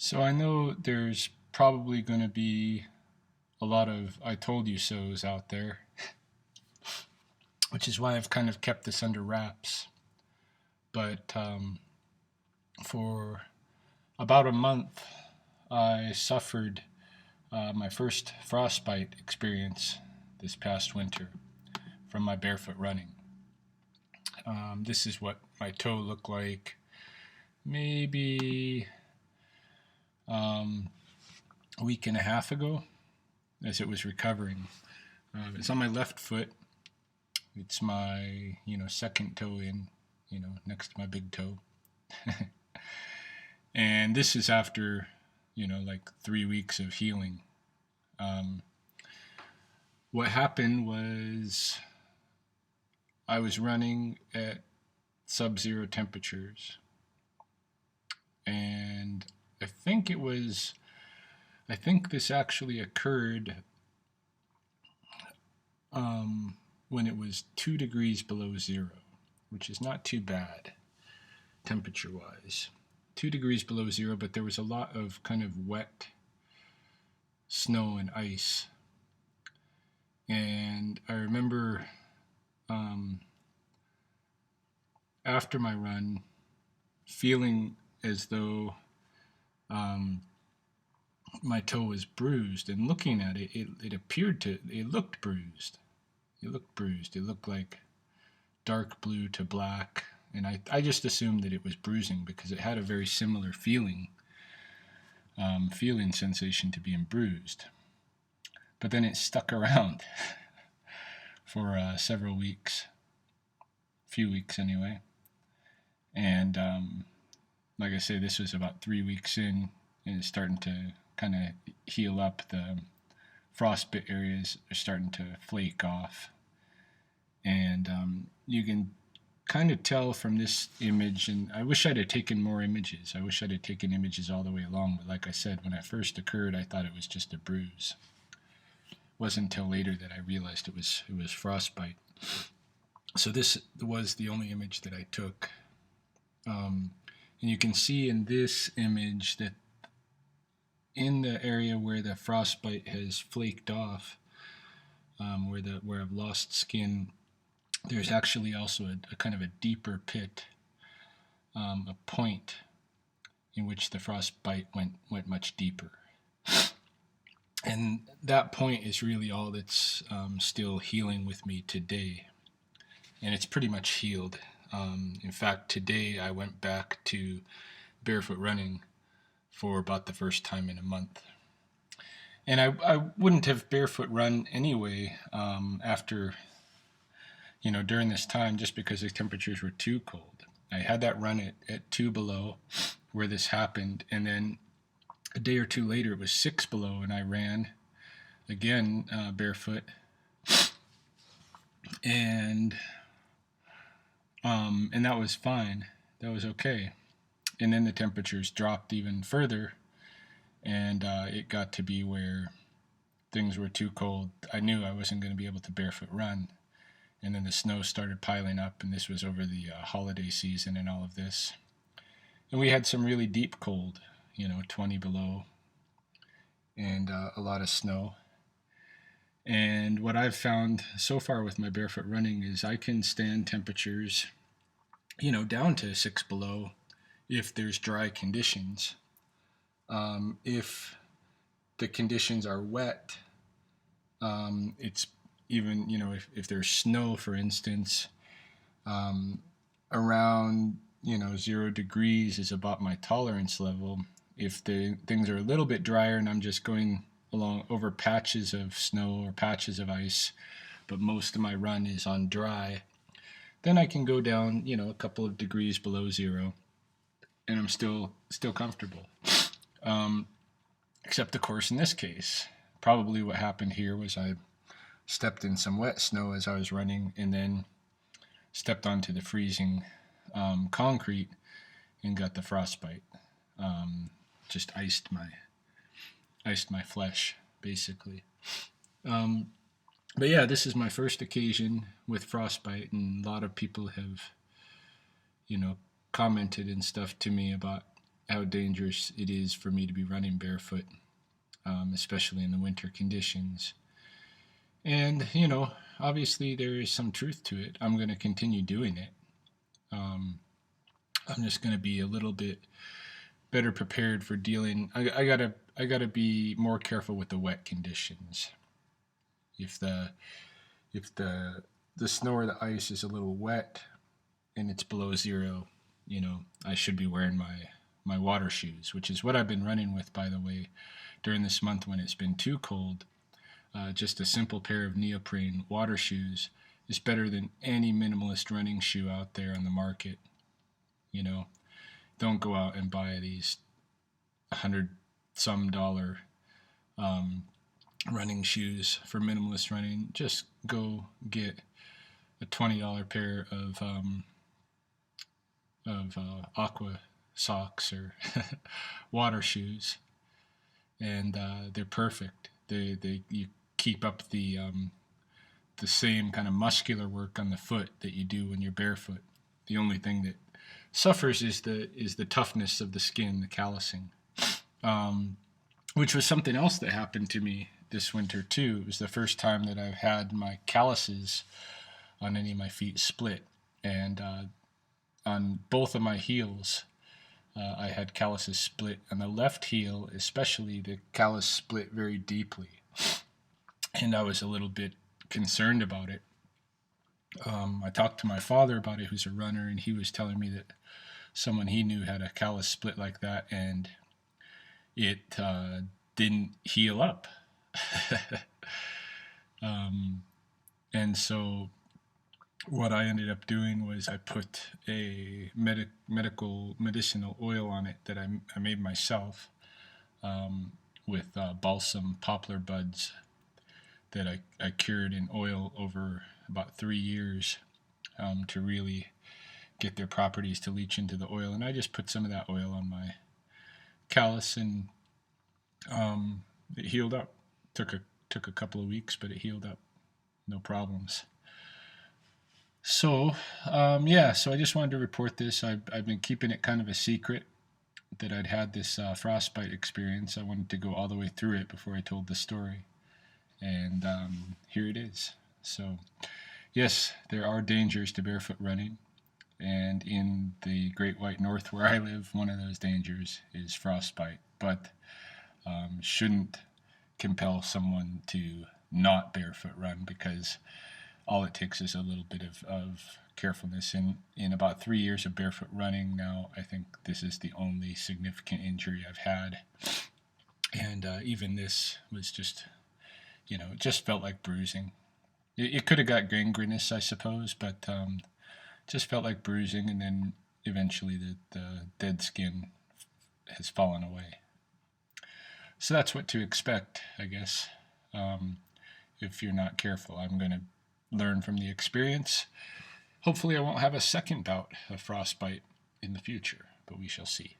So I know there's probably going to be a lot of I told you so's out there, which is why I've kind of kept this under wraps. But for about a month, I suffered my first frostbite experience this past winter from my barefoot running. This is what my toe looked like maybe a week and a half ago as it was recovering. It's on my left foot. It's my, second toe in, next to my big toe. And this is after, like 3 weeks of healing. What happened was I was running at subzero temperatures. And I think this actually occurred when it was 2 degrees below zero, which is not too bad temperature-wise. 2 degrees below zero, but there was a lot of kind of wet snow and ice. And I remember after my run feeling as though my toe was bruised, and looking at it, it looked bruised. It looked like dark blue to black, and I just assumed that it was bruising because it had a very similar feeling sensation to being bruised. But then it stuck around for several weeks, a few weeks anyway. And like I say, this was about 3 weeks in, and it's starting to kind of heal up. The frostbite areas are starting to flake off. And you can kind of tell from this image, and I wish I'd have taken more images. I wish I'd have taken images all the way along, but like I said, when it first occurred, I thought it was just a bruise. It wasn't until later that I realized it was frostbite. So this was the only image that I took. And you can see in this image that in the area where the frostbite has flaked off, where I've lost skin, there's actually also a kind of a deeper pit, a point in which the frostbite went much deeper. And that point is really all that's still healing with me today. And it's pretty much healed. In fact, today I went back to barefoot running for about the first time in a month. And I wouldn't have barefoot run anyway after, during this time, just because the temperatures were too cold. I had that run at 2 below where this happened, and then a day or two later it was 6 below, and I ran again barefoot. And that was fine. That was okay. And then the temperatures dropped even further, and it got to be where things were too cold. I knew I wasn't going to be able to barefoot run. And then the snow started piling up, and this was over the holiday season and all of this. And we had some really deep cold, 20 below, and a lot of snow. And what I've found so far with my barefoot running is I can stand temperatures, down to 6 below if there's dry conditions. If the conditions are wet, it's even, if there's snow, for instance, around, 0 degrees is about my tolerance level. If the things are a little bit drier and I'm just going along over patches of snow or patches of ice, but most of my run is on dry, then I can go down, a couple of degrees below zero, and I'm still comfortable. Except, of course, in this case, probably what happened here was I stepped in some wet snow as I was running, and then stepped onto the freezing concrete and got the frostbite. Just iced my flesh, basically. But yeah, this is my first occasion with frostbite, and a lot of people have, commented and stuff to me about how dangerous it is for me to be running barefoot, especially in the winter conditions. And, obviously there is some truth to it. I'm going to continue doing it. Um, I'm just going to be a little bit better prepared for dealing. I gotta be more careful with the wet conditions. If the snow or the ice is a little wet and it's below zero, I should be wearing my water shoes, which is what I've been running with, by the way, during this month when it's been too cold. Just a simple pair of neoprene water shoes is better than any minimalist running shoe out there on the market. You know, don't go out and buy these $100 um, running shoes for minimalist running. Just go get a $20 pair of aqua socks or water shoes, and they're perfect. You keep up the same kind of muscular work on the foot that you do when you're barefoot. The only thing that suffers is the toughness of the skin, the callousing, which was something else that happened to me this winter too. It was the first time that I've had my calluses on any of my feet split, and on both of my heels, I had calluses split. On the left heel, especially, the callus split very deeply, and I was a little bit concerned about it. I talked to my father about it, who's a runner, and he was telling me that someone he knew had a callus split like that, and it didn't heal up. And so what I ended up doing was I put a medicinal oil on it that I made myself, with balsam poplar buds that I cured in oil over about 3 years, to really get their properties to leach into the oil. And I just put some of that oil on my callus, and it healed up. Took a couple of weeks, but it healed up, no problems. So so I just wanted to report this. I've been keeping it kind of a secret that I'd had this frostbite experience. I wanted to go all the way through it before I told the story, and here it is. So yes, there are dangers to barefoot running, and in the Great White North where I live, one of those dangers is frostbite, but shouldn't compel someone to not barefoot run, because all it takes is a little bit of carefulness. In about 3 years of barefoot running now, I think this is the only significant injury I've had. And even this was just, it just felt like bruising. It could have got gangrenous, I suppose, but just felt like bruising, and then eventually the dead skin has fallen away. So that's what to expect, I guess, if you're not careful. I'm going to learn from the experience. Hopefully I won't have a second bout of frostbite in the future, but we shall see.